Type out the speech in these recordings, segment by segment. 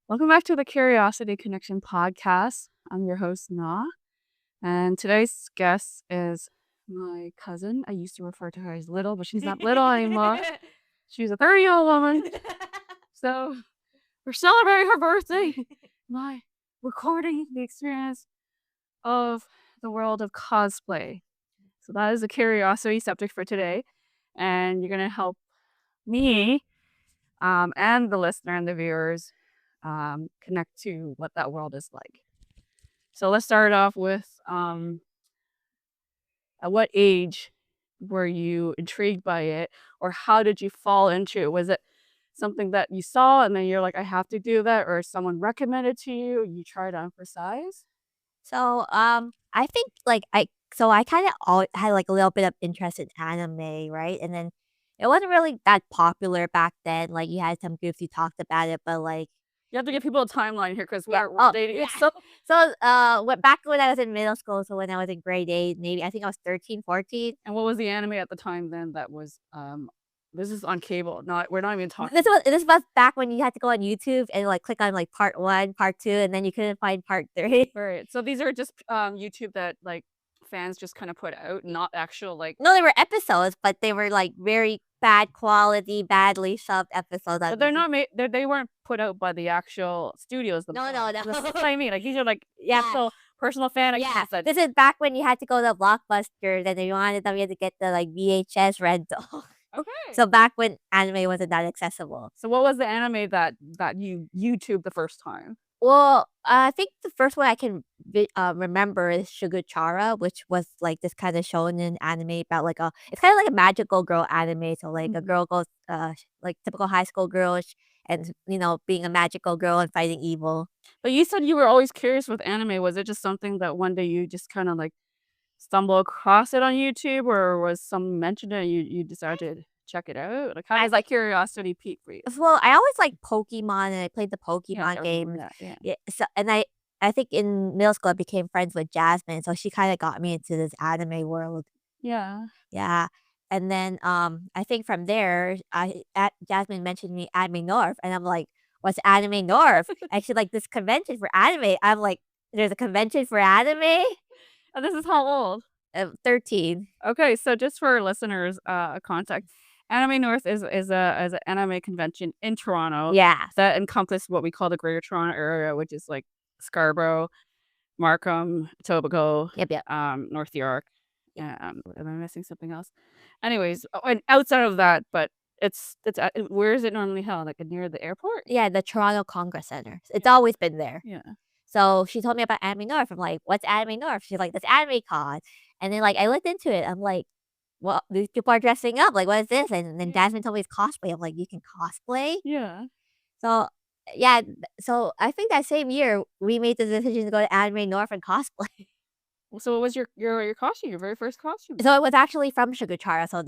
Welcome back to the Curiosity Connection podcast. I'm your host, Na, and today's guest is my cousin. I used to refer to her as little, but she's not little anymore. She's a 30-year-old woman. So we're celebrating her birthday by recording the experience of the world of cosplay. So that is a curiosity subject for today, and you're going to help me and the listener and the viewers connect to what that world is like. So let's start off with at what age were you intrigued by it, or how did you fall into it? Was it something that you saw and then you're like, I have to do that, or someone recommended to you, you try to emphasize? I think I kind of had like a little bit of interest in anime, right? And then it wasn't really that popular back then. Like you had some groups who talked about it, but like You have to give people a timeline here because yeah, we're dating. yeah. So Back when I was in middle school, so when I was in grade 8, maybe I think I was 13, 14. and what was the anime at the time then that was this is on cable. Not we're not even talking. This was back when you had to go on YouTube and like click on like part 1, part 2, and then you couldn't find part 3. Right. So these are just YouTube that like fans just kind of put out, not actual like. No, they were episodes, but they were like very bad quality, badly subbed episodes. But they're not made. They weren't put out by the actual studios No, themselves. no, That's no. what I mean. Like these are like Yeah. actual personal fan Yeah, accounts that. this is back when you had to go to Blockbuster, then if you wanted them, you had to get the, like, VHS rental. Okay. So back when anime wasn't that accessible. So what was the anime that you YouTube the first time? Well, I think the first one I can remember is Chara, which was, like, this kinda shonen anime about, it's kinda like a magical girl anime, so, like, a Mhm. girl goes, like, typical high school girl, and, being a magical girl and fighting evil. But you said you were always curious with anime. Was it just something that one day you just kind of like stumble across it on YouTube, or was someone mentioned it and you decided to check it out? Like how does that curiosity peak for you? Well, I always liked Pokemon, and I played the Yeah, Pokemon I remember games. that. Yeah. Yeah, so and I think in middle school, I became friends with Jasmine, so she kinda got me into this anime world. Yeah. Yeah, and then, I think from there, Jasmine mentioned me Anime North, and I'm like, "What's Anime North?" Actually, like, "This convention for anime." I'm like, "There's a convention for anime?" And this is how old? 13. Okay, so just for listeners, context, Anime North is an anime convention in Toronto Yeah. that encompassed what we call the Greater Toronto Area, which is like Scarborough, Markham, Etobicoke, Yep, yep. North York. Am I missing something else? Anyways, and outside of that, but it's at, where is it normally held? Like near the airport? Yeah, the Toronto Congress Center. It's always been there. Yeah. So she told me about Anime North. I'm like, "What's Anime North?" She's like, "This Anime Con." And then, like, I looked into it. I'm like, "Well, these people are dressing up. Like, what is this?" And then Jasmine told me it's cosplay. I'm like, "You can cosplay?" Yeah. So, yeah, so I think that same year, we made the decision to go to Anime North and cosplay. So what was your costume? Your very first costume? So it was actually from Chara. So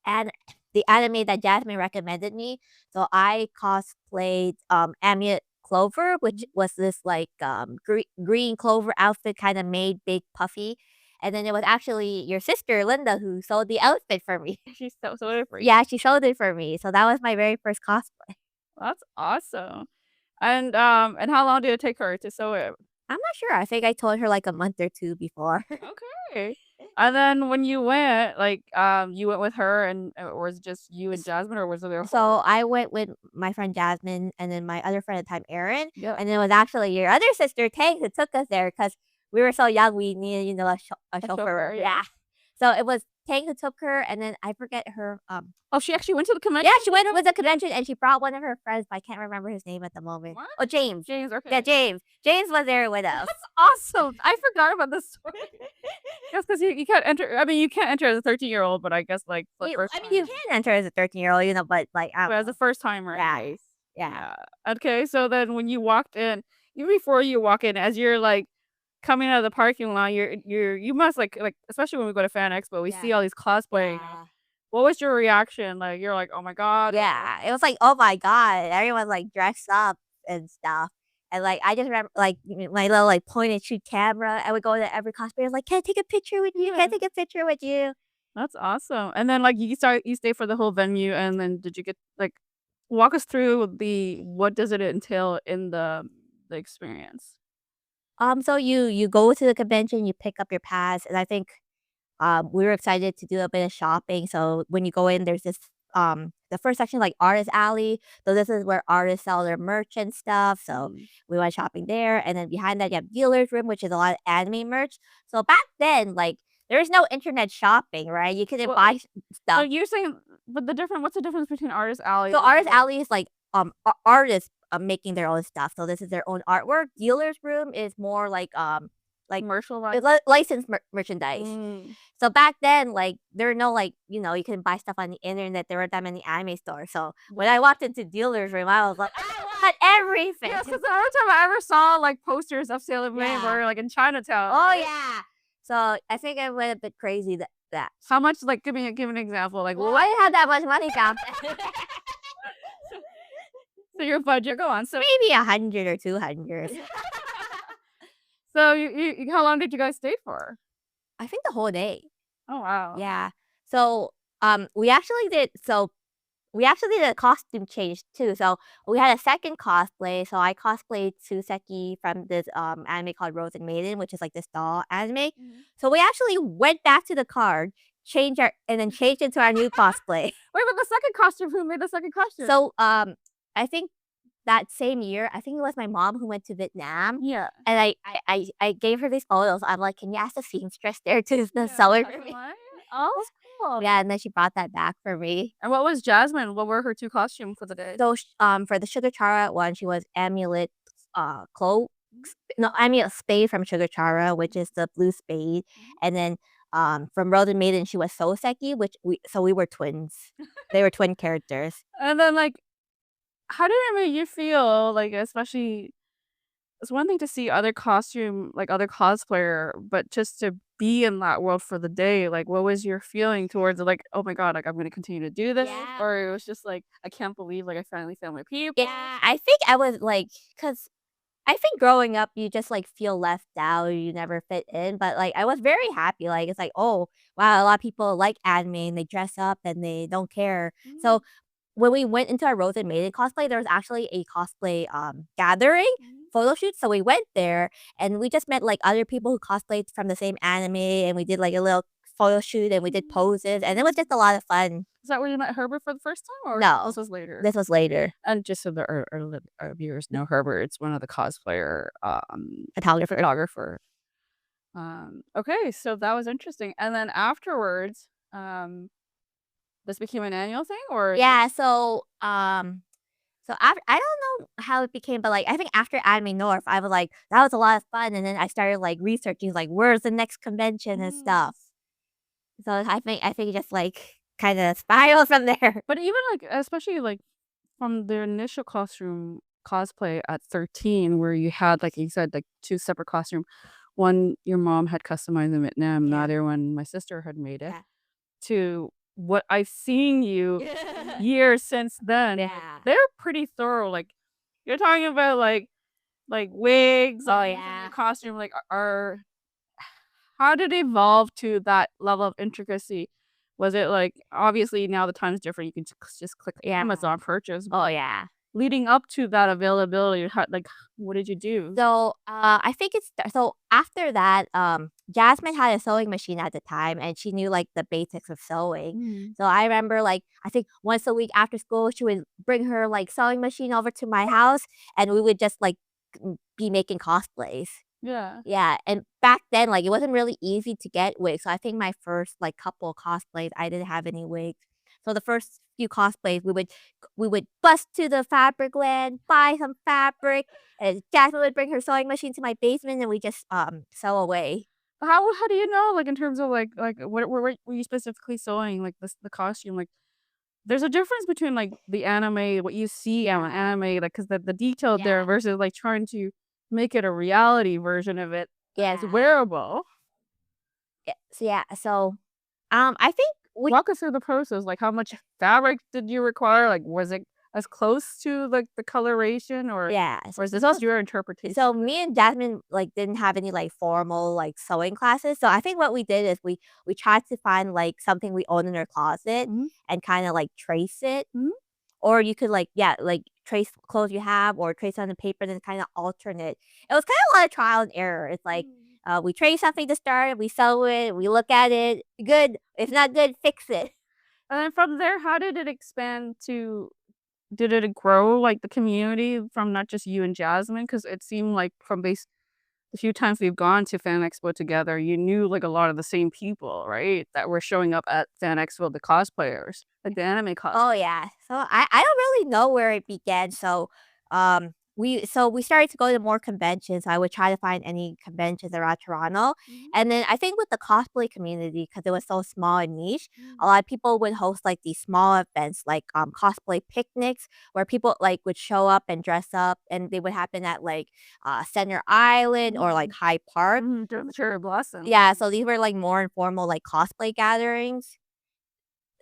an the anime that Jasmine recommended me. So I cosplayed Amulet Clover, which was this like green clover outfit, kind of made big puffy. And then it was actually your sister Linda who sewed the outfit for me. She's so different. Yeah, she sewed it for me. So that was my very first cosplay. That's awesome. And how long did it take her to sew it? I'm not sure. I think I told her like a month or 2 before. Okay. And then when you went, like, you went with her and or was it just you and Jasmine, or was there a So whole. I went with my friend Jasmine and then my other friend at the time, Erin, Yeah. and it was actually your other sister, Tay, who took us there because we were so young, we needed, a A chauffeur. chauffeur, yeah. Yeah. So it was Tay who took her, and then I forget her. Oh, she actually went to the convention? Yeah, she went with the convention, and she brought one of her friends, but I can't remember his name at the moment. What? Oh, James. James, okay. Yeah, James. James was there with us. That's awesome. I forgot about this story. Yes, because you can't enter. I mean, you can't enter as a 13-year-old, but I guess like for the first I mean, time. you can enter as a 13-year-old, but like, I But don't as a know. first timer, Yeah. anyways. Yeah. Okay, so then when you walked in, even before you walk in, as you're like coming out of the parking lot, you must like especially when we go to Fan Expo, we see Yeah. all these cosplay. Yeah. What was your reaction? Like you're like, oh my god. Yeah, it was like, "Oh my god," everyone, like, dressed up and stuff, and, like, I just remember, like, my little, like, point and shoot camera, I would go to every cosplayer, like, "Can I take a picture with you? Can I Yeah. take a picture with you?" That's awesome. And then like you stay for the whole venue, and then did you get like walk us through what does it entail in the experience? So you go to the convention, you pick up your pass, and I think we were excited to do a bit of shopping. So when you go in, there's this the first section like artist alley. So this is where artists sell their merch and stuff. So Mm. we went shopping there, and then behind that you have dealer's room, which is a lot of anime merch. So back then, like there was no internet shopping, right? You couldn't Well, buy stuff. you're saying but what's the difference between artist alley So and artist alley is like artists making their own stuff. So this is their own artwork. Dealer's room is more like commercial licensed merchandise. Mm. So back then, like there were no like you can buy stuff on the internet. There weren't that many anime stores. So when I walked into dealer's room, I was like, I want everything. Yes, because the only time I ever saw like posters of Sailor Moon Yeah. were like in Chinatown. Oh right? yeah. So I think I went a bit crazy that. How much? Like, give an example. Like, Well, I didn't have that much money back then. so your budget. Go on. So Maybe 100 or 200. so you how long did you guys stay for? I think the whole day. Oh wow. Yeah. So we actually did a costume change too. So we had a second cosplay. So I cosplayed Suseki from this anime called Rose and Maiden, which is like this doll anime. So we actually went back to the card, changed into our new cosplay. Wait, but the second costume. Who made the second costume? So I think that same year, I think it was my mom who went to Vietnam. yeah. And I gave her these photos. I'm like, can you ask the seamstress there to sew it for me? Oh, that's cool. Yeah, and then she brought that back for me. And what was Jasmine? What were her two costumes for the day? So for the Sugar Chara one, she was Amulet Amulet Spade from Sugar Chara, which is the blue spade. And then from Rose and Maiden, she was Soseki, we were twins. They were twin characters. And then like, how did it make you feel? Like, especially, it's one thing to see other cosplayer, but just to be in that world for the day, like, what was your feeling towards it? Like, oh my god, like I'm gonna continue to do this, Yeah. or it was just like, I can't believe like I finally found my people. Yeah, I think I was like, because I think growing up, you just like feel left out, you never fit in. But like, I was very happy. Like, it's like, oh wow, a lot of people like anime and they dress up and they don't care. So when we went into our Rose and Maiden cosplay, there was actually a cosplay gathering photo shoot. So we went there and we just met like other people who cosplayed from the same anime, and we did like a little photo shoot and we did poses, and it was just a lot of fun. Is that where you met Herbert for the first time, or No. this was later? This was later. And just so our viewers know, Herbert, it's one of the cosplayer Photographer. Okay, so that was interesting. And then afterwards, this became an annual thing, or Yeah, so after I don't know how it became, but like I think after Anime North, I was like, that was a lot of fun, and then I started like researching like where's the next convention and stuff. So I think it just like kind of spiraled from there. But even like, especially like from the initial costume cosplay at 13, where you had, like you said, like two separate costume. One your mom had customized in Vietnam, the Yeah. other one my sister had made it. Yeah. To what I've seen you years since then, Yeah. they're pretty thorough. Like you're talking about like wigs. Oh, and yeah. costume. Like how did it evolve to that level of intricacy? Was it like, obviously now the time's different, you can just click Yeah. Amazon purchase. Oh yeah. Leading up to that availability, like what did you do? So I think so after that, Jasmine had a sewing machine at the time, and she knew like the basics of sewing. So I remember like I think once a week after school, she would bring her like sewing machine over to my house, and we would just like be making cosplays. Yeah. Yeah, and back then, like, it wasn't really easy to get wigs, so I think my first, like, couple of cosplays, I didn't have any wigs. So the first few cosplays, we would bust to the fabric land, buy some fabric, and Jasmine would bring her sewing machine to my basement, and we just, sew away. How do you know, like, in terms of, like, what were you specifically sewing, like, the costume? Like, there's a difference between, like, the anime, what you see on anime, like, 'cause the detail there Yeah. versus, like, trying to make it a reality version of it as Yeah. wearable. So, I think Walk us through the process, like, how much fabric did you require? Like, was it as close to, like, the coloration, or yeah. is this just your interpretation? So me and Jasmine like didn't have any like formal like sewing classes. So I think what we did is we tried to find like something we own in our closet and kind of like trace it. or you could like trace clothes you have or trace on the paper and then kind of alternate. It was kind of a lot of trial and error. It's like we trace something to start, we sew it, we look at it, good. If not good, fix it. And then from there, how did it expand to did it grow, like, the community from not just you and Jasmine? Because it seemed like from base the few times we've gone to Fan Expo together, you knew, like, a lot of the same people, right? That were showing up at Fan Expo, the cosplayers, like, the anime Oh, cosplayers. yeah. So I don't really know where it began. So, we started to go to more conventions. I would try to find any conventions around Toronto. Mhm. And then I think with the cosplay community, because it was so small and niche, a Mm. lot of people would host, like, these small events, like, cosplay picnics where people, like, would show up and dress up, and they would happen at, like, Center Island or, like, Mhm. High Park. Mhm, during the cherry blossom. Yeah, so these were, like, more informal, like, cosplay gatherings.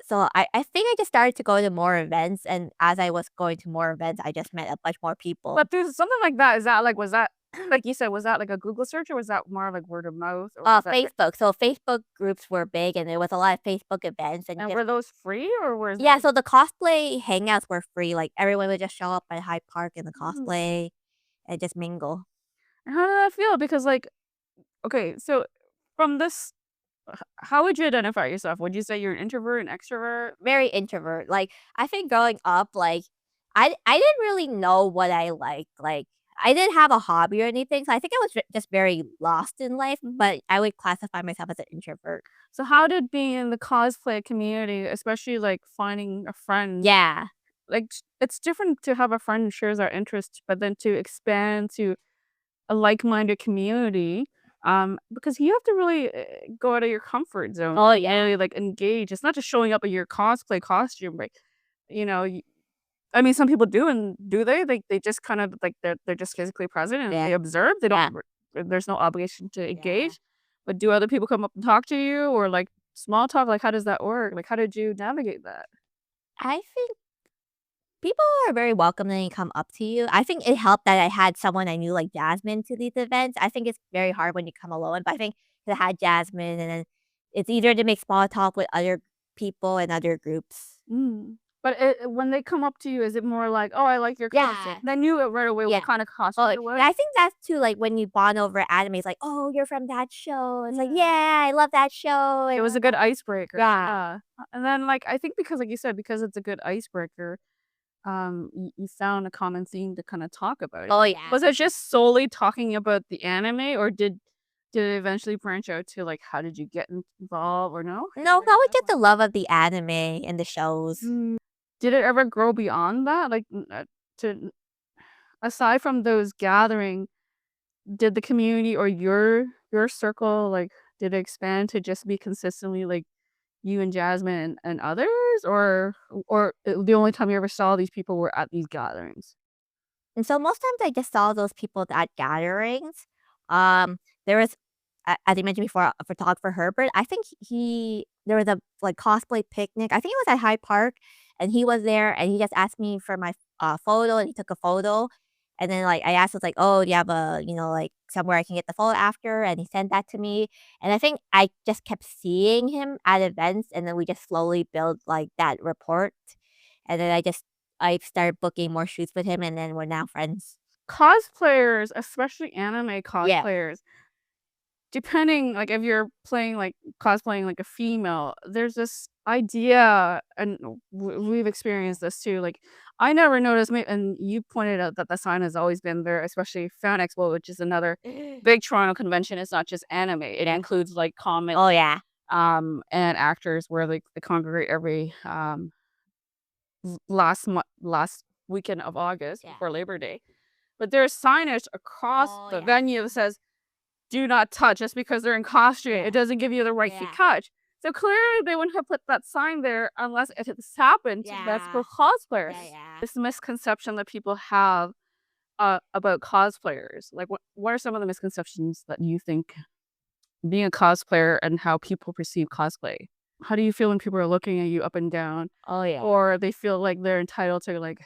So I think I just started to go to more events, and as I was going to more events, I just met a bunch more people. But through something like that, is that, like was that like you said, was that, like, a Google search, or was that more like word of mouth, or was that Facebook. So Facebook groups were big, and there was a lot of Facebook events, and and just were those free, or was yeah. it So the cosplay hangouts were free. Like everyone would just show up at Hyde Park in the mm. cosplay and just mingle. How did that feel? Because, like okay, so from this how would you identify yourself? Would you say you're an introvert, an extrovert? Very introvert. Like, I think growing up, like, I didn't really know what I liked. Like, I didn't have a hobby or anything, so I think I was just very lost in life, Mhm. but I would classify myself as an introvert. So how did being in the cosplay community, especially, like, finding a friend Yeah. like, it's different to have a friend who shares our interests, but then to expand to a like-minded community, because you have to really, go out of your comfort zone Oh, and yeah. really, like, engage. It's not just showing up in your cosplay costume, right? You know, I mean, some people do, and do they? They just kind of like, they're just physically present and Yeah. they observe, they don't Yeah. there's no obligation to Yeah. engage, but do other people come up and talk to you or, like, small talk? Like, how does that work? Like, how did you navigate that? I think people are very welcoming and come up to you. I think it helped that I had someone I knew like Jasmine to these events. I think it's very hard when you come alone, but I think I had Jasmine and then it's easier to make small talk with other people and other groups. Mm. But when they come up to you, is it more like, "Oh, I like your costume." Yeah. They knew it right away Yeah. what kind of Oh, costume it was? yeah, I think that's too, like, when you bond over anime, it's like, "Oh, you're from that show." It's like, Yeah. "Yeah, I love that show." It And was a good icebreaker. yeah. Yeah. And then, like, I think because, like you said, because it's a good icebreaker, you found a common theme to kinda talk about it. Oh, yeah. Was it just solely talking about the anime, or did it eventually branch out to, like, how did you get involved or no? No, probably just the love of the anime and the shows. Mm. Did it ever grow beyond that? Like, to aside from those gathering, did the community or your circle, like, did it expand to just be consistently, like, you and Jasmine and others? Or the only time you ever saw these people were at these gatherings? And so most times I just saw those people at gatherings. There was, as you mentioned before, a photographer Herbert. I think there was a like cosplay picnic. I think it was at Hyde Park, and he was there, and he just asked me for my photo, and he took a photo, and then like I asked, was like, oh, do you have a like somewhere I can get the photo after? And he sent that to me, and I think I just kept seeing him at events, and then we just slowly built like that rapport, and then I started booking more shoots with him, and then we're now friends. Cosplayers, especially anime Yeah. cosplayers, depending, like, if you're playing, like cosplaying, like, a female, there's this idea, and we've experienced this too, like, I never noticed and you pointed out that the sign has always been there, especially Fan Expo, which is another big Toronto convention. It's not just anime, it Yeah. includes, like, comics, Oh, yeah. and actors where, like, they congregate every, last weekend of August Yeah. before Labor Day. But there's signage across Oh, the yeah. venue that says, "Do not touch," just because they're in costume, Yeah. it doesn't give you the right to Yeah. touch. So clearly, they wouldn't have put that sign there unless it has happened to multiple Yeah. cosplayers. Yeah, yeah. This misconception that people have, about cosplayers, like, what are some of the misconceptions that you think being a cosplayer and how people perceive cosplay? How do you feel when people are looking at you up and down, Oh, yeah. or they feel like they're entitled to, like,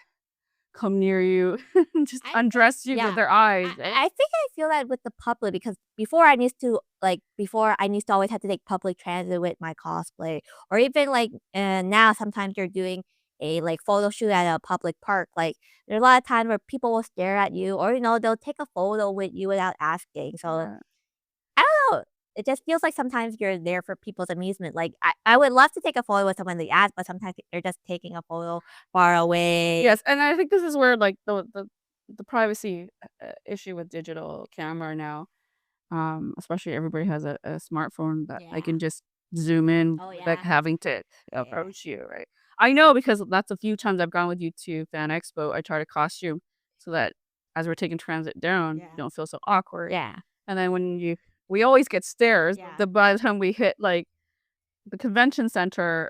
come near you and just I think undress you with yeah. their eyes, eh? I think I feel that with the public because before I used to always have to take public transit with my cosplay or even, like, now sometimes you're doing a like photo shoot at a public park, like there's a lot of times where people will stare at you, or they'll take a photo with you without asking. So Yeah. I don't know. It just feels like sometimes you're there for people's amusement. Like I would love to take a photo with someone they ask, but sometimes they're just taking a photo far away. Yes, and I think this is where like the privacy issue with digital camera now. Especially everybody has a smartphone that I Yeah. can just zoom in Oh without yeah. having to Yeah. approach you, right? I know because that's a few times I've gone with you to Fan Expo. I tried a costume so that as we're taking transit down, Yeah. you don't feel so awkward. Yeah. And then we always get stares. Yeah. By the time we hit like the convention center,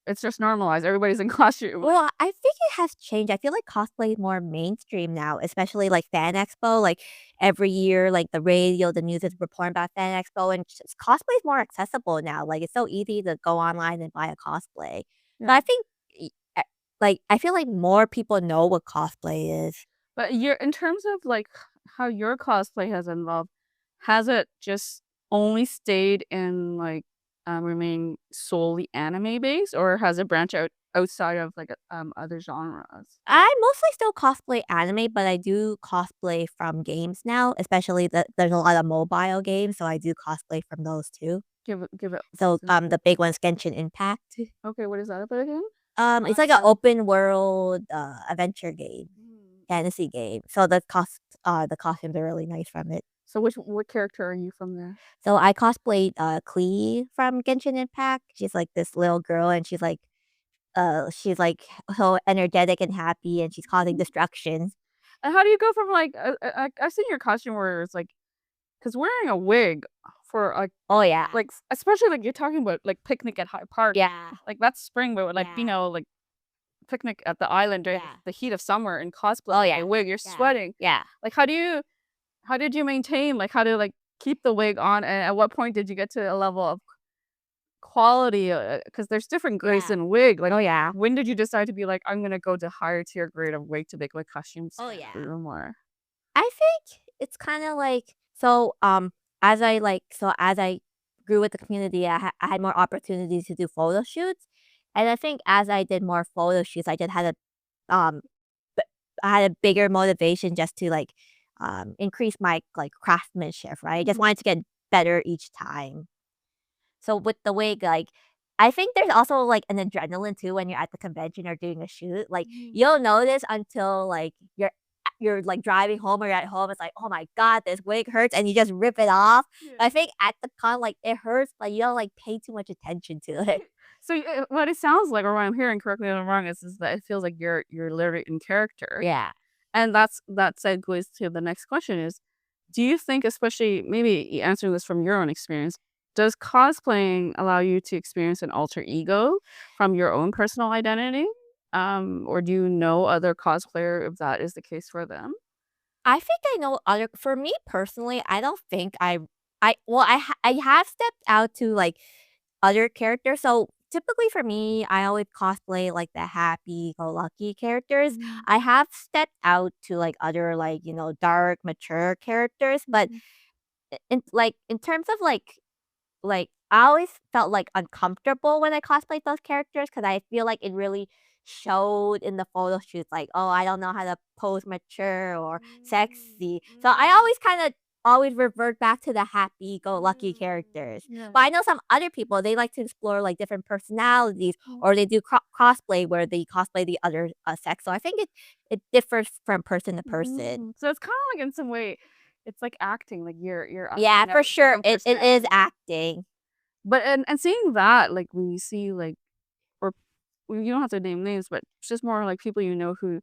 it's just normalized. Everybody's in costume. Well, I think it has changed. I feel like cosplay is more mainstream now, especially like Fan Expo. Like every year, like the radio, the news is reporting about Fan Expo, and cosplay is more accessible now. Like it's so easy to go online and buy a cosplay. Yeah. So I think, like, I feel like more people know what cosplay is. But you're in terms of like how your cosplay has evolved, has it just only stayed in like remain solely anime based, or has it branched out outside of like other genres? I mostly still cosplay anime, but I do cosplay from games now, especially there's a lot of mobile games, so I do cosplay from those too. Give it. So, the big one's Genshin Impact. Okay, what is that about again? It's like an open world, adventure game, Mm. fantasy game. So the costumes are really nice from it. So what character are you from there? So I cosplayed, Klee from Genshin Impact. She's like this little girl, and she's like so energetic and happy, and she's causing destruction. And how do you go from like I've seen your costume where it's like because wearing a wig for Oh yeah. like especially like you're talking about like picnic at High Park. Yeah. Like, that's spring, but, like, Yeah. like, picnic at the island during Yeah. the heat of summer in cosplay Oh with yeah. a wig, you're Yeah. sweating. Yeah. Like, how did you maintain, like, how to, like, keep the wig on, and at what point did you get to a level of quality? Because there's different grades Yeah. in wig, like, Oh yeah. when did you decide to be like, "I'm gonna go to higher tier grade of wig to make my costumes Oh yeah. even more?" I think it's kinda like so, as I grew with the community, I had more opportunities to do photo shoots, and I think as I did more photo shoots, I just had um, b I had a bigger motivation just to, like, increase my, like, craftsmanship, right? I just wanted to get better each time. So with the wig, like, I think there's also, like, an adrenaline too when you're at the convention or doing a shoot. Like, Mhm. you'll notice until, like, like, driving home or you're at home, it's like, "Oh my god, this wig hurts," and you just rip it off. Yeah. I think at the con, like, it hurts, but you don't, like, pay too much attention to it. So, what it sounds like, or what I'm hearing, correct me if I'm wrong, is that it feels like you're literally in character. Yeah. And that segues to the next question is, do you think, especially maybe answering this from your own experience, does cosplaying allow you to experience an alter ego from your own personal identity? Or do you know other cosplayer if that is the case for them? I think I know other for me personally, I don't think I well, I have stepped out to, like, other characters. So, typically for me, I always cosplay, like, the happy-go-lucky characters. Mhm, I have stepped out to, like, other, like, dark, mature characters, but mhm, in terms of, I always felt, like, uncomfortable when I cosplayed those characters because I feel like it really showed in the photo shoots, like, "Oh, I don't know how to pose mature or sexy." So I always kinda always revert back to the happy-go-lucky characters. yeah. But I know some other people, they like to explore, like, different personalities, Mm, or they do cosplay where they cosplay the other, sex. So I think it differs from person to person. So it's kinda like in some way, it's like acting, like you're Yeah, acting out for a sure, different it is personality. acting. But and seeing that, like, when you see, like or well, you don't have to name names, but it's just more like people you know who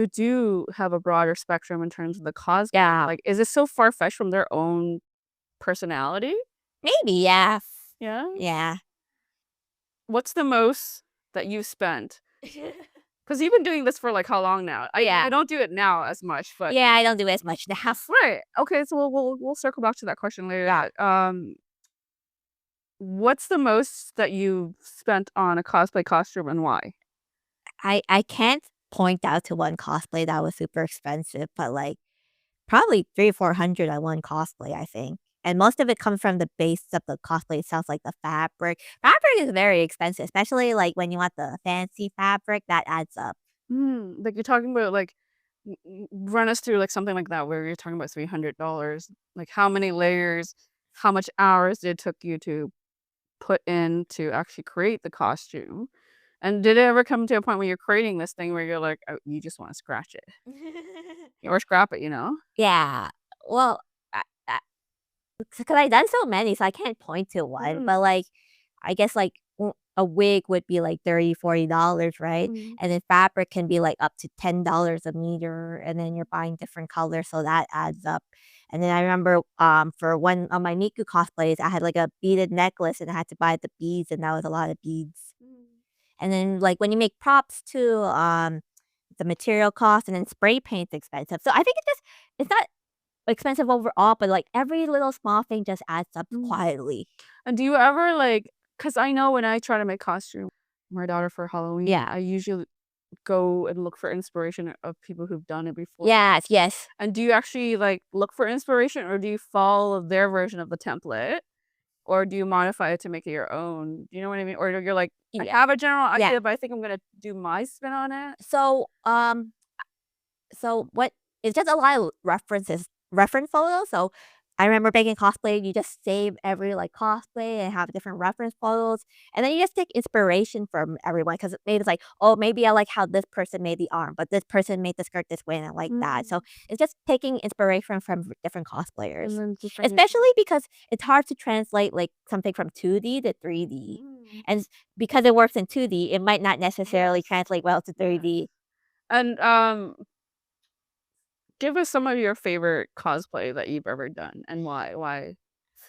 do have a broader spectrum in terms of the cause. Yeah. Like, is it so far-fetched from their own personality? Maybe, yeah. Yeah? Yeah. What's the most that you've spent? Because 'Cause you've been doing this for, like, how long now? I Yeah. don't do it now as much, but Yeah, I don't do as much now. right. Okay, so we'll circle back to that question later. Yeah. What's the most that you've spent on a cosplay costume and why? I can't point out to one cosplay that was super expensive, but, like, probably 300 or 400 on one cosplay, I think. and most of it comes from the base of the cosplay itself, like the fabric. Fabric is very expensive, especially like when you want the fancy fabric that adds up. Like you're talking about like run us through like something like that where you're talking about $300. Like how many layers, how much hours it took you to put in to actually create the costume? And did it ever come to a point where you're creating this thing where you're like, oh, you just want to scratch it or scrap it, you know? Yeah. Well, because I done so many, so I can't point to one. But like, I guess like a wig would be like $30-$40, right? And then fabric can be like up to $10 a meter, and then you're buying different colors, so that adds up. And then I remember for one of my Miku cosplays, I had like a beaded necklace, and I had to buy the beads, and that was a lot of beads. And then like when you make props too, the material cost, and then spray paint's expensive. So I think it's not expensive overall, but, like, every little small thing just adds up quietly. And do you ever like, because I know when I try to make costume for my daughter for Halloween, Yeah. I usually go and look for inspiration of people who've done it before. Yes, yes. And do you actually like look for inspiration or do you follow their version of the template? Or do you modify it to make it your own? Do you know what I mean? Or you're like, I Yeah. have a general idea, Yeah. but I think I'm gonna do my spin on it. So what it's just a lot of reference photos. So I remember making cosplay, you just save every like cosplay and have different reference photos. And then you just take inspiration from everyone because maybe it's like, oh, maybe I like how this person made the arm, but this person made the skirt this way and I like that. So it's just taking inspiration from different cosplayers. And then just bring it- Especially because it's hard to translate like something from 2D to 3D. And because it works in 2D, it might not necessarily translate well to 3D. And give us some of your favorite cosplay that you've ever done and why. Why?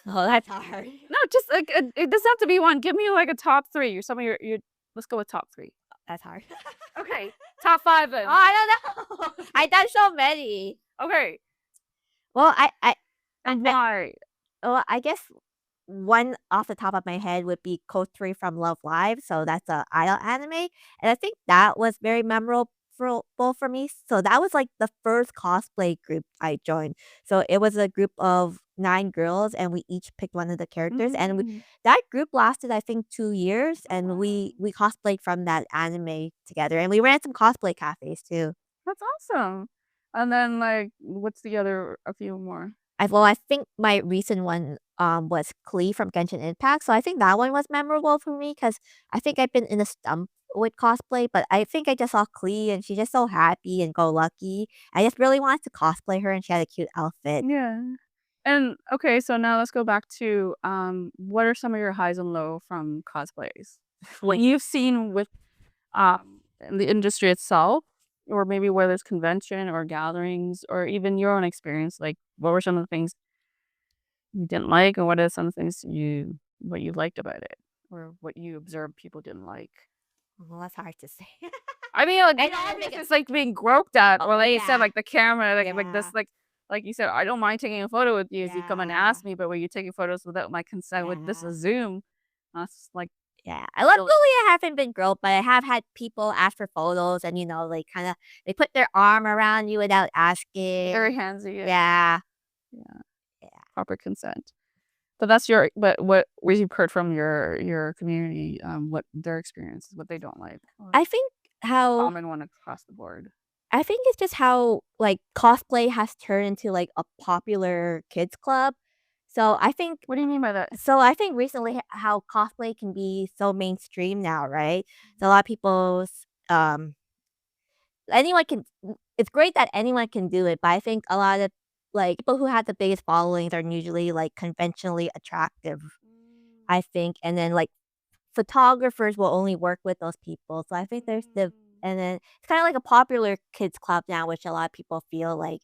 Oh, that's hard. No, just like it doesn't have to be one. Give me like a top three or some of your. Let's go with top three. That's hard. Okay, top five then. Oh, I don't know. I done so many. Okay, Well, and why? well, I guess one off the top of my head would be Code 3 from Love Live. So that's a idol anime, and I think that was very memorable for me. So that was like the first cosplay group I joined. So it was a group of 9 girls, and we each picked one of the characters, and that group lasted I think 2 years, and we cosplayed from that anime together, and we ran some cosplay cafes too. That's awesome. And then like, what's the other? A few more. I think my recent one was Klee from Genshin Impact, so I think that one was memorable for me because I think I've been in a stump with cosplay, but I think I just saw Klee and she's just so happy and go lucky. I just really wanted to cosplay her and she had a cute outfit. Yeah. And okay, so now let's go back to what are some of your highs and low from cosplays? What you've seen with in the industry itself, or maybe whether it's convention or gatherings, or even your own experience. Like, what were some of the things you didn't like, and what are some things what you liked about it, or what you observed people didn't like? Well, that's hard to say. I mean, like, I it's know, I obvious think it's like being groped at, or like you said, yeah. like the camera, like this, Yeah. like you said, I don't mind taking a photo with you if you come and Yeah. ask me, but when you're taking photos without my consent with this Yeah. a Zoom, that's like Yeah, I luckily I haven't been grilled, but I have had people ask for photos and, like, kinda they put their arm around you without asking. very handsy. Yeah. Yeah, Yeah. proper consent. But that's what you've heard from your community, what their experiences, what they don't like, or I think how common one across the board. I think it's just how, like, cosplay has turned into, like, a popular kids club. So I think What do you mean by that? so I think recently how cosplay can be so mainstream now, right? So a lot of people's, anyone can it's great that anyone can do it, but I think a lot of, like, people who have the biggest followings are usually, like, conventionally attractive, I think, and then, like, photographers will only work with those people, so I think there's the and then it's kinda like a popular kids club now, which a lot of people feel like,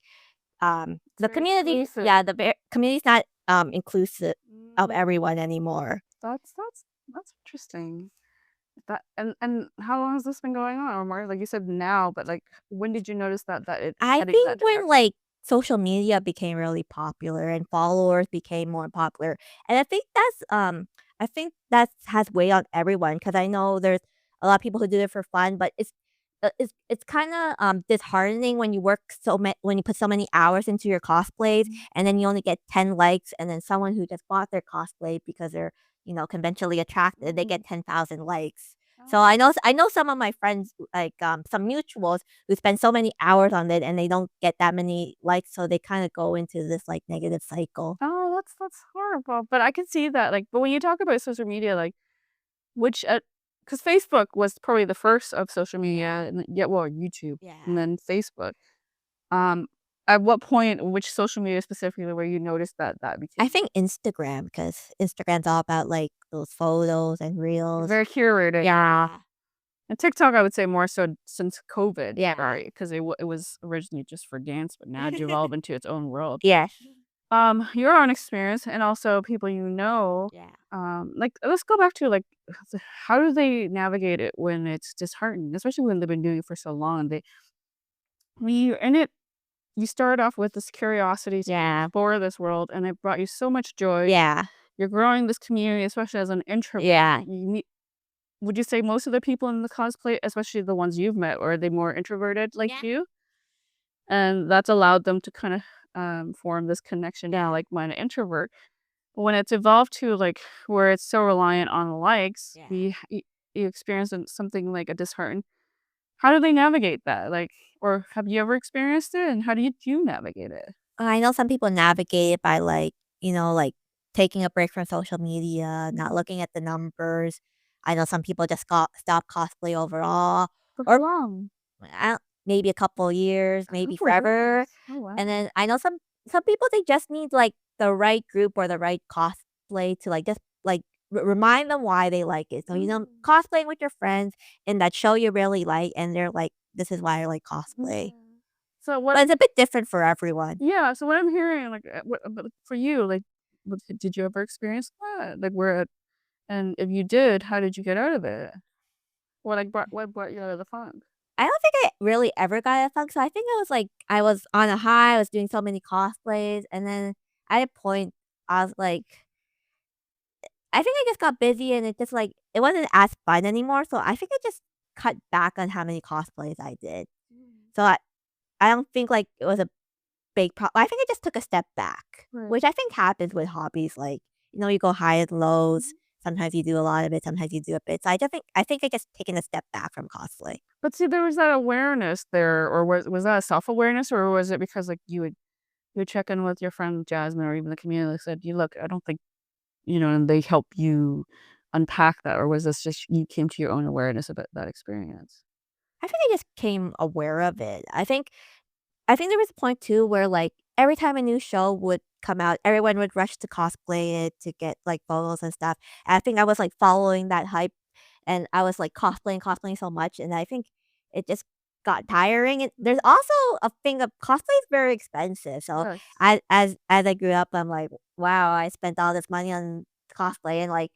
the very community exclusive. yeah, the community's not, inclusive of everyone anymore. That's interesting. That and how long has this been going on, or more? Like you said now, but like when did you notice that it's I heading think that when, direction? like, social media became really popular and followers became more popular, and I think that's has weighed on everyone because I know there's a lot of people who do it for fun, but it's it's kinda, disheartening when you work when you put so many hours into your cosplays, and then you only get 10 likes, and then someone who just bought their cosplay because they're, conventionally attracted, they get 10,000 likes. So I know some of my friends, like, some mutuals who spend so many hours on it, and they don't get that many likes, so they kinda go into this, like, negative cycle. Oh, that's horrible. But I can see that, like, but when you talk about social media, like, which, because Facebook was probably the first of social media, and yeah, well, YouTube, and Yeah. then Facebook. Um, at what point, which social media specifically, where you noticed that I became think Instagram, because Instagram's all about, like, those photos and reels. very curated? Yeah. And TikTok, I would say more so since COVID, Yeah. right? Because it was originally just for dance, but now developed into its own world. Yes. Your own experience and also people you know, Yeah. like, let's go back to, like, how do they navigate it when it's disheartening, especially when they've been doing it for so long? When you're in it, you start off with this curiosity to Yeah. explore this world, and it brought you so much joy. Yeah. You're growing this community, especially as an introvert. Yeah. Would you say most of the people in the cosplay, especially the ones you've met, are they more introverted like Yeah. you? And that's allowed them to kind of form this connection now, Yeah. like mine, an introvert. But when it's evolved to like where it's so reliant on likes, Yeah. you experience something like a dishearten. How do they navigate that? Like, or have you ever experienced it? And how do you navigate it? I know some people navigate it by, like, like, taking a break from social media, not looking at the numbers. I know some people just stop cosplay overall, For how or long? I don't maybe a couple years, A maybe couple forever. years. Oh wow. And then I know some people, they just need, like, the right group or the right cosplay to, like, just, like, remind them why they like it. So, cosplaying with your friends in that show you really like, and they're like, "This is why I like cosplay." So what? But it's a bit different for everyone. Yeah. So what I'm hearing, like, but for you, like, did you ever experience that? Like, where, and if you did, how did you get out of it? What brought you out of the funk? I don't think I really ever got a funk, so I think it was, like, I was on a high, I was doing so many cosplays, and then at a point, I was like I think I just got busy and it just, like, it wasn't as fun anymore, so I think I just cut back on how many cosplays I did. So I don't think, like, it was a big problem. I think I just took a step back, Right. which I think happens with hobbies, like, you go highs and lows. Sometimes you do a lot of it, sometimes you do a bit. So I think I just taken a step back from cosplay. But see, there was that awareness there, or was that a self awareness, or was it because like you would check in with your friend Jasmine or even the community that said, "You look, I don't think and they help you unpack that," or was this just you came to your own awareness about that experience? I think I just became aware of it. I think there was a point too where, like, every time a new show would come out, everyone would rush to cosplay it to get, like, photos and stuff. And I think I was, like, following that hype, and I was, like, cosplaying so much, and I think it just got tiring. And there's also a thing of cosplay is very expensive. So Yes. as I grew up, I'm like, wow, I spent all this money on cosplay, and, like,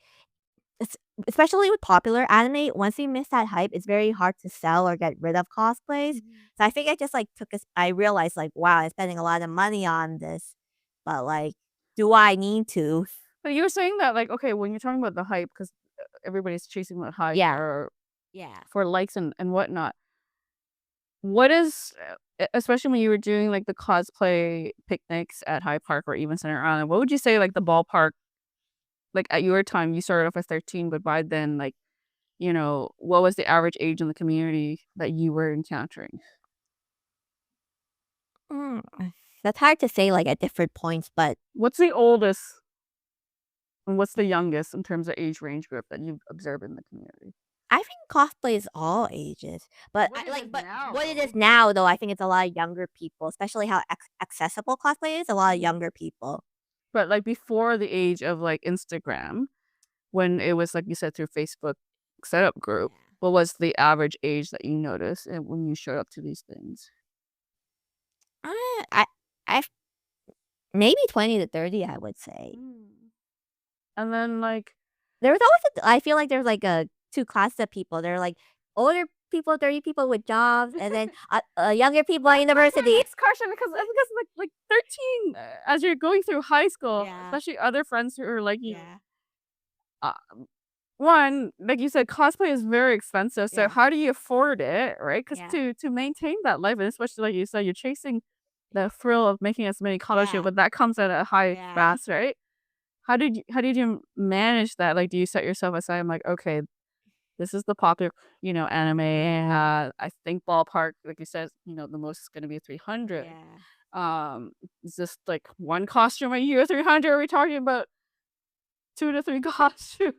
es especially with popular anime, once you miss that hype, it's very hard to sell or get rid of cosplays. So I think I just, like, I realized, like, wow, I'm spending a lot of money on this, but, like, do I need to? But you were saying that, like, okay, when you're talking about the hype, because everybody's chasing the hype Yeah. or Yeah. for likes and whatnot. What is, especially when you were doing like the cosplay picnics at High Park or even Center Island, what would you say like the ballpark, like at your time, you started off at 13, but by then, like, what was the average age in the community that you were encountering? Mm, that's hard to say, like, at different points, but What's the oldest and what's the youngest in terms of age range group that you've observed in the community? I think cosplay is all ages. But What I it like, is but now, what it is though. now, though, I think it's a lot of younger people, especially how accessible cosplay is, a lot of younger people. But like before the age of like Instagram, when it was like you said through Facebook setup group, what was the average age that you noticed and when you showed up to these things? I maybe 20 to 30, I would say. And then like There was always I feel like there's, like, 2 classes of people. There are, like, older people, 30 people with jobs, and then, younger people at university. next question, because like 13, as you're going through high school, Yeah. especially other friends who are like you, Yeah. uh, one, like you said, cosplay is very expensive. So Yeah. how do you afford it, right? Because Yeah. to maintain that life, and especially like you said, you're chasing the thrill of making as many colors, Yeah. but that comes at a high Yeah. cost, right? How did you manage that? Like, do you set yourself aside? I'm like, okay, this is the popular, anime. I think ballpark, like you said, the most is gonna be 300. Yeah. Is this like one costume a year, 300? Are we talking about 2 to 3 costumes?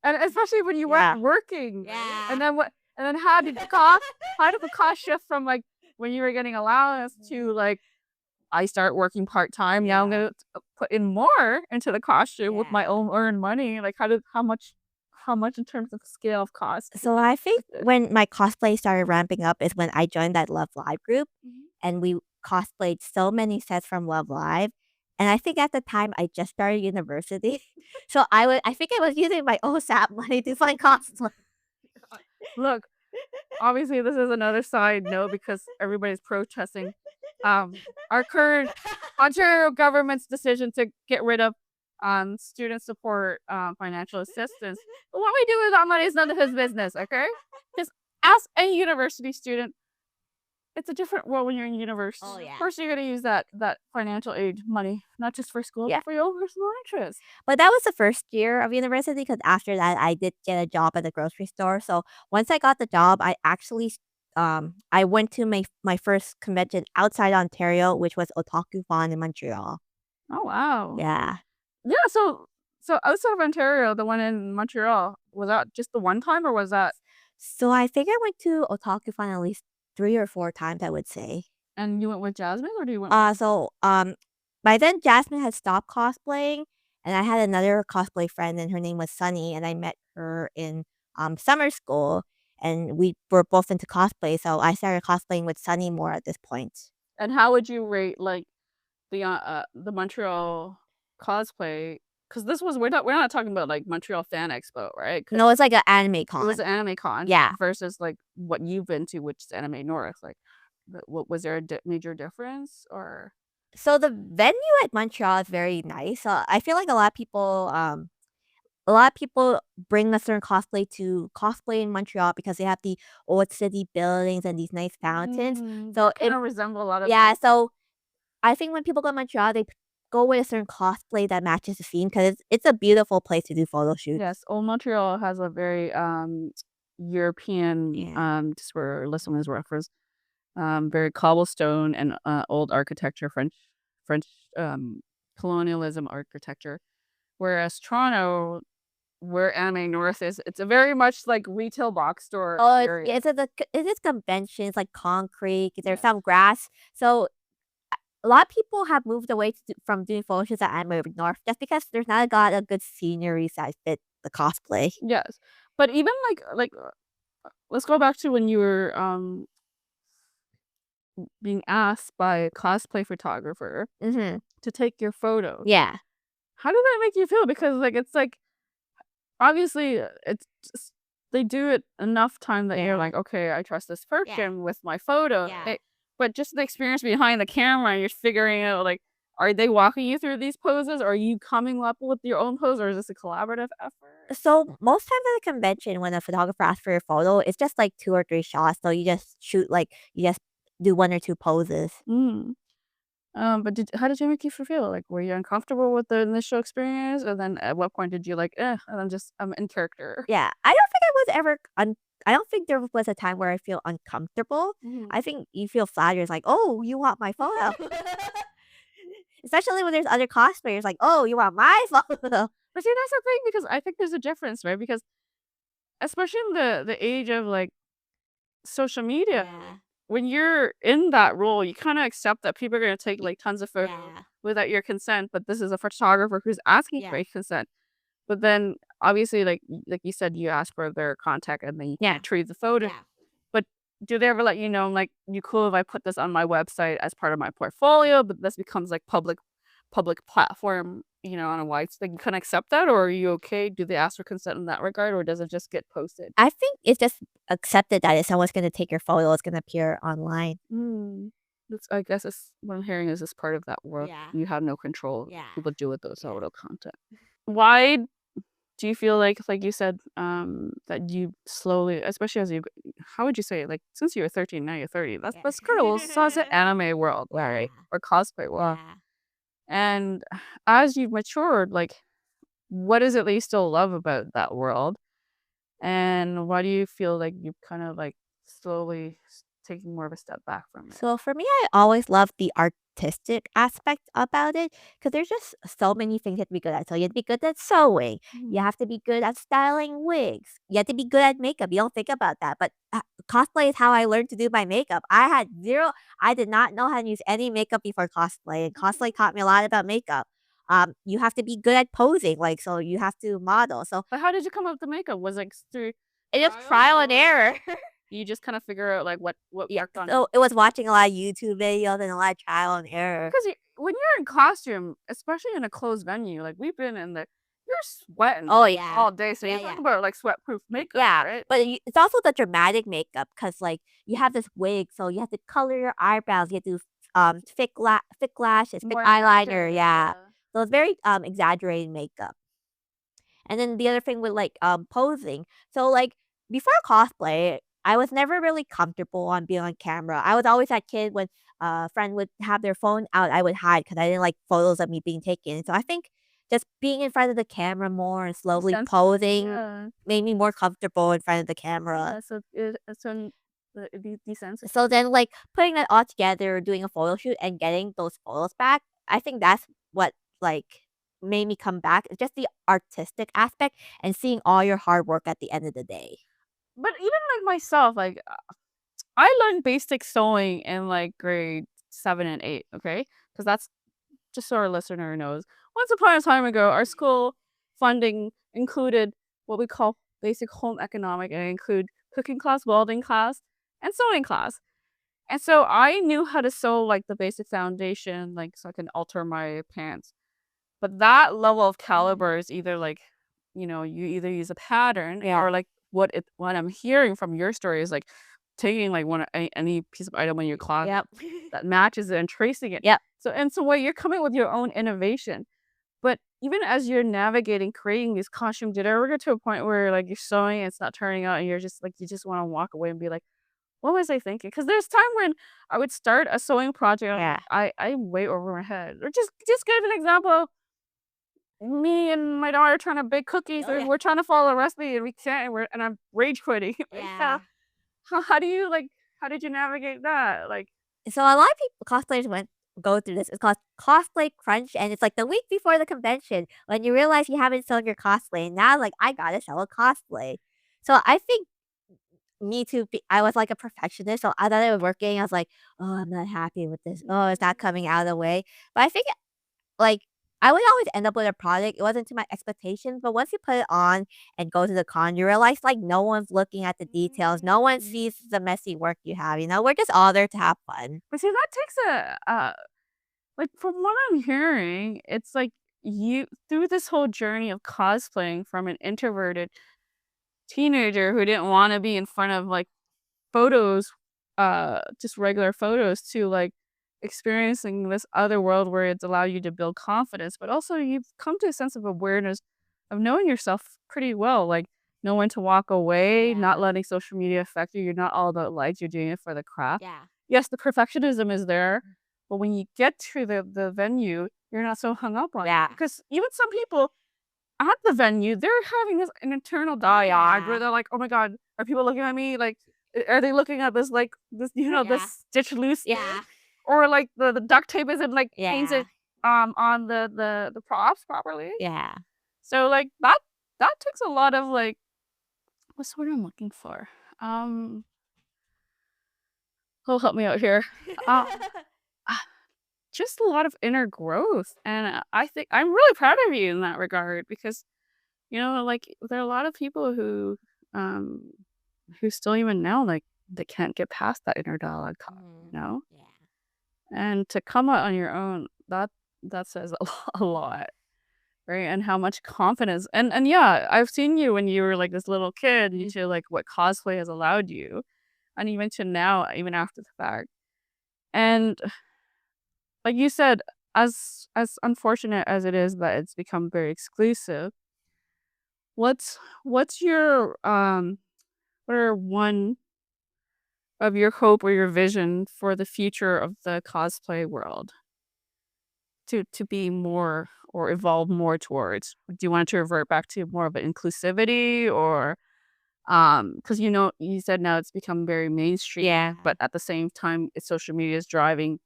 And especially when you weren't Yeah. working, right? Yeah. And then how did the cost shift from, like, when you were getting allowance to, like, I start working part-time, now I'm Yeah. gonna put in more into the costume with my Yeah. own earned money, like, how much in terms of scale of cost So I think shifted? when my cosplay started ramping up is when I joined that Love Live group, Mhm. and we cosplayed so many sets from Love Live. And I think at the time I just started university, so I think I was using my own SAP money to find cosplay. Look, obviously, this is another side note because everybody's protesting, our current Ontario government's decision to get rid of, student support, financial assistance. But what we do with that money is none of his business, okay? Because as a university student, it's a different world when you're in university. Oh, Of yeah. course, you're gonna use that financial aid money, not just for school, Yeah. but for your own personal interest. But that was the first year of university because after that, I did get a job at the grocery store. So once I got the job, I went to my first convention outside Ontario, which was Otakuthon in Montreal. Oh, wow. Yeah. Yeah, so outside of Ontario, the one in Montreal, was that just the one time, or was that So I think I went to Otakuthon at least 3 or 4 times, I would say. and you went with Jasmine, or do you went Uh, so, um, by then Jasmine had stopped cosplaying, and I had another cosplay friend, and her name was Sunny, and I met her in, summer school, and we were both into cosplay, so I started cosplaying with Sunny more at this point. and how would you rate, like, the Montreal cosplay? Because this was we're not talking about, like, Montreal Fan Expo, right? Because No, it's like an anime it was con. an anime con Yeah. versus, like, what you've been to, which is Anime North, like, what was there a major difference, or So the venue at Montreal is very nice, I feel like a lot of people bring a certain cosplay to cosplay in Montreal because they have the old city buildings and these nice fountains. So it kinda resemble a lot of yeah, so I think when people go to Montreal, they go with a certain cosplay that matches the theme because it's a beautiful place to do photo shoots. Yes, Old Montreal has a very, European, Yeah. just for listeners' reference, very cobblestone and, old architecture, French, um, colonialism architecture. Whereas Toronto, where Anime North is, it's a very much like retail box store Oh, area. it is conventions like concrete. There's Yes. some grass. So a lot of people have moved away from doing photo shoots at Anime North just because there's not a lot of good scenery that fit the cosplay. Yes. But even let's go back to when you were, being asked by a cosplay photographer Mhm. to take your photo. Yeah. How did that make you feel? Because, like, it's like, obviously, it's just they do it enough time that you're Yeah. like, "Okay, I trust this Yeah. person with my photo." Yeah. But just the experience behind the camera, you're figuring out, like, are they walking you through these poses? Or are you coming up with your own pose, or is this a collaborative effort? So most times at a convention, when a photographer asks for your photo, it's just like 2 or 3 shots. So you just do 1 or 2 poses. Mm. But how did it make you feel? Like, were you uncomfortable with the initial experience? And then at what point did you like, and I'm in character? Yeah, I don't think there was a time where I feel uncomfortable. Mhm. I think you feel flattered, it's like, "Oh, you want my photo?" Especially when there's other cosplayers like, "Oh, you want my photo?" But see, that's the thing, because I think there's a difference, right? Because especially in the age of, like, social media, Yeah, when you're in that role, you kinda accept that people are gonna take, like, tons of photos yeah, without your consent, but this is a photographer who's asking for yeah, your consent. But then, obviously, like you said, you ask for their contact and then you yeah, can't retrieve the photo. yeah. But do they ever let you know, like, "You cool if I put this on my website as part of my portfolio, but this becomes, like, public platform, on a wide like, you can accept that, or are you okay? Do they ask for consent in that regard, or does it just get posted?" I think it's just accepted that if someone's gonna take your photo, it's gonna appear online. Mm. That's I guess it's what I'm hearing is this part of that world. Yeah, You have no control. yeah. People do with those Yeah. photo content. Why do you feel like you said, that you slowly, especially as you, how would you say it? Like since you were 13, now you're 30. Yeah. That's kind of such an anime world, Yeah. right? Or cosplay world. Yeah. And as you've matured, like what is it that you still love about that world? And why do you feel like you've kind of like slowly taking more of a step back from it? So for me, I always love the artistic aspect about it because there's just so many things you have to be good at. So you have to be good at sewing. You Mhm. have to be good at styling wigs. You have to be good at makeup. You don't think about that, but cosplay is how I learned to do my makeup. I had zero. I did not know how to use any makeup before cosplay, and cosplay taught me a lot about makeup. You have to be good at posing, like so you have to model. So But how did you come up with the makeup? Was it through it is trial trial or and like error. you just kind of figure out like what Yeah, worked on you? so it was watching a lot of YouTube videos and a lot of trial and error. Because when you're in costume, especially in a closed venue, like we've been in you're sweating Oh, yeah. all day. So you Yeah, talk yeah. about like sweat-proof makeup, Yeah, right? but it's also the dramatic makeup because like, you have this wig, so you have to color your eyebrows, you have to, thick lashes, thick More eyeliner, exaggerated, yeah. yeah. So it's very, exaggerated makeup. And then the other thing with, like, posing. So, like, before cosplay, I was never really comfortable on being on camera. I was always that kid when a friend would have their phone out, I would hide because I didn't like photos of me being taken. So I think just being in front of the camera more and slowly Desensitized, posing yeah. made me more comfortable in front of the camera. Yeah, so it desensitized. So then, like, putting that all together, doing a photo shoot and getting those photos back, I think that's what, like, made me come back. It's just the artistic aspect and seeing all your hard work at the end of the day. But even like myself, like I learned basic sewing in like grade 7 and 8, okay? Because that's just so our listener knows. Once upon a time ago, our school funding included what we call basic home economic and include cooking class, welding class, and sewing class. And so I knew how to sew like the basic foundation, like so I can alter my pants. But that level of caliber is either like, you either use a pattern Yeah. or like what I'm hearing from your story is like taking like any piece of item in your closet Yep. that matches it and tracing it. Yep. So way you're coming with your own innovation. But even as you're navigating creating these costumes, did it ever get to a point where like you're sewing and it's not turning out and you're just like you just want to walk away and be like, what was I thinking? Because there's time when I would start a sewing project, Yeah. I'm way over my head. Or just give an example. Me and my daughter trying to bake cookies, Oh, and yeah. we're trying to follow the recipe, and we can't, and I'm rage quitting. Like, Yeah. how do you like? How did you navigate that? Like, So a lot of people cosplayers go through this. It's called cosplay crunch, and it's like the week before the convention when you realize you haven't sold your cosplay, and now like I gotta sell a cosplay. So I think me too. I was like a perfectionist, so I thought it was working. I was like, oh, I'm not happy with this. Oh, it's not coming out of the way. But I think like I would always end up with a product. It wasn't to my expectations, but once you put it on and go to the con, you realize like no one's looking at the details. No one sees the messy work you have. We're just all there to have fun. but see, that takes like from what I'm hearing, it's like you through this whole journey of cosplaying from an introverted teenager who didn't want to be in front of like photos, just regular photos to like experiencing this other world where it's allowed you to build confidence, but also you've come to a sense of awareness of knowing yourself pretty well, like know when to walk away, not Yeah. letting social media affect you. You're not all about likes, you're doing it for the craft. Yeah. Yes, the perfectionism is there, but when you get to the venue, you're not so hung up on it. Yeah. Because even some people at the venue, they're having an internal dialogue where Yeah. they're like, "Oh my god, are people looking at me? Like, are they looking at this like this? This Yeah. stitch loose thing, Yeah. or like the duct tape isn't like Yeah. painted on the props properly." Yeah. So like that takes a lot of like what's the word I'm looking for? Um, who'll help me out here? Um, just a lot of inner growth, and I think I'm really proud of you in that regard because like, there are a lot of people um, who still even now, like, they can't get past that inner dialogue, Mhm. you know? Yeah. And to come out on your own, that says a lot, right? And how much confidence and yeah, I've seen you when you were like this little kid into like what cosplay has allowed you, and even to now, even after the fact. And like you said, as unfortunate as it is that it's become very exclusive, what's your what are one of your hope or your vision for the future of the cosplay world to be more or evolve more towards? Do you want it to revert back to more of an inclusivity or because you said now it's become very mainstream, Yeah. but at the same time, social media is driving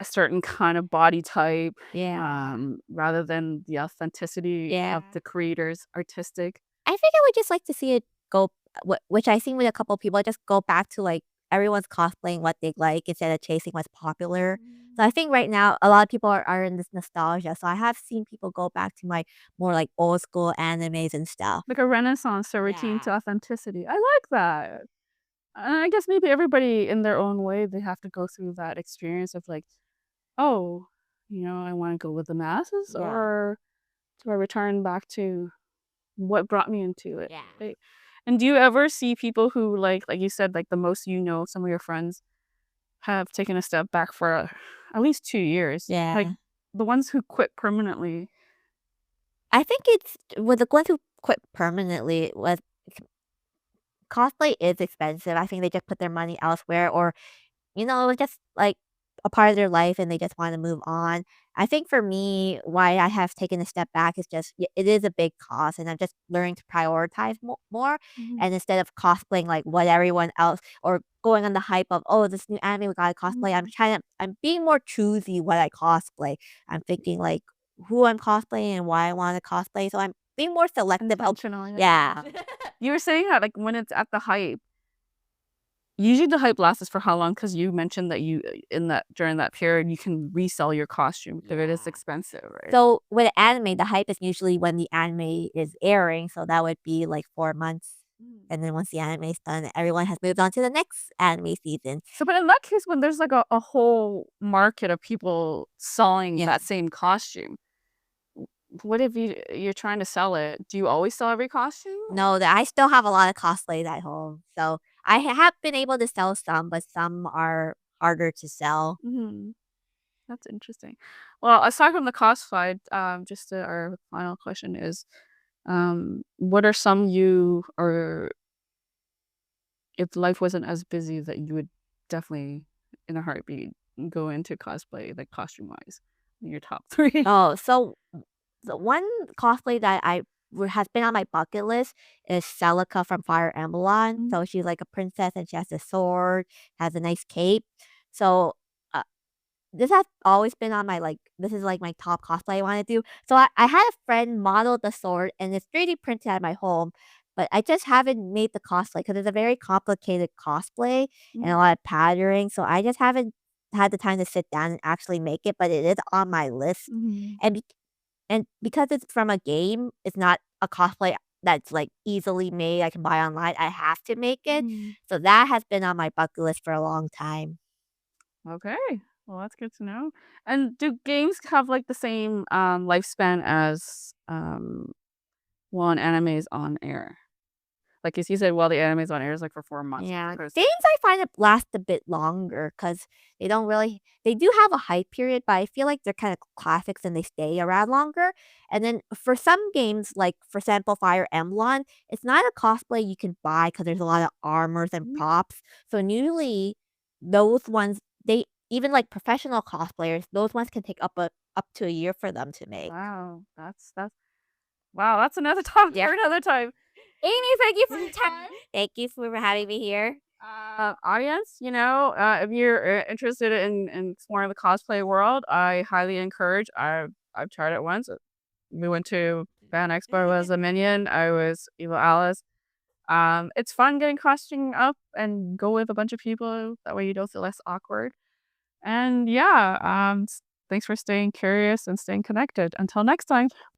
a certain kind of body type, Yeah. rather than the authenticity of Yeah. the creator's artistic. I think I would just like to see it go, which I seen with a couple people, just go back to like everyone's cosplaying what they like instead of chasing what's popular. So I think right now a lot of people are in this nostalgia. So I have seen people go back to my more like old school animes and stuff. Like a renaissance, so return to authenticity. I like that. And I guess maybe everybody in their own way, they have to go through that experience of like, oh, I want to go with the masses, Yeah. or do I return back to what brought me into it? Yeah. Right? And do you ever see people who like you said, like the most some of your friends have taken a step back for at least 2 years, like Yeah. the ones who quit permanently? I think it's with the ones who quit permanently was cosplay is expensive. I think they just put their money elsewhere or just like a part of their life and they just want to move on. I think for me, why I have taken a step back is just it is a big cost, and I'm just learning to prioritize more. Mhm. And instead of cosplaying like what everyone else or going on the hype of this new anime we gotta cosplay, Mhm. I'm being more choosy what I cosplay. I'm thinking like who I'm cosplaying and why I want to cosplay. So I'm being more selective. Intentional, Yeah. You were saying that like when it's at the hype, usually the hype lasts for how long? Because you mentioned that in that during that period, you can resell your costume because it is Yeah. expensive, right? So with anime, the hype is usually when the anime is airing, so that would be like 4 months, Mm. and then once the anime is done, everyone has moved on to the next anime season. So, but in that case, when there's like a whole market of people selling Yeah. that same costume, what if you're trying to sell it? Do you always sell every costume? No, that I still have a lot of cosplays at home, so I have been able to sell some, but some are harder to sell. Mhm. That's interesting. Well, aside from the cost side, our final question is, what are some you or if life wasn't as busy that you would definitely, in a heartbeat, go into cosplay, like costume wise, in your top three? Oh, so the one cosplay that has been on my bucket list is Celica from Fire Emblem. Mm. So she's like a princess and she has a sword, has a nice cape. So uh, this has always been on my this is like my top cosplay I want to do. So I had a friend model the sword and it's 3D printed at my home, but I just haven't made the cosplay because it's a very complicated cosplay and a Mm. lot of patterning. So I just haven't had the time to sit down and actually make it, but it is on my list. Mhm. And because it's from a game, it's not a cosplay that's, like, easily made, I can buy online, I have to make it. Mhm. So that has been on my bucket list for a long time. Okay. Well, that's good to know. And do games have like the same lifespan as one anime is on air? Like as you said, well, the anime is on air is like for 4 months. Yeah. Because Games I find it last a bit longer because they do have a hype period, but I feel like they're kinda classics and they stay around longer. And then for some games, like, for example, Fire Emblem, it's not a cosplay you can buy because there's a lot of armors and props. So usually, those ones, they even, like, professional cosplayers, those ones can take up to a year for them to make. wow, that's wow, that's another topic Yeah. for another time. Amy, thank you for your time. Thank you for having me here. Audience, if you're interested in exploring the cosplay world, I highly encourage. I've tried it once. We went to Fan Expo as a minion. I was Evil Alice. It's fun getting costuming up and go with a bunch of people. That way you don't feel less awkward. And yeah, thanks for staying curious and staying connected. Until next time.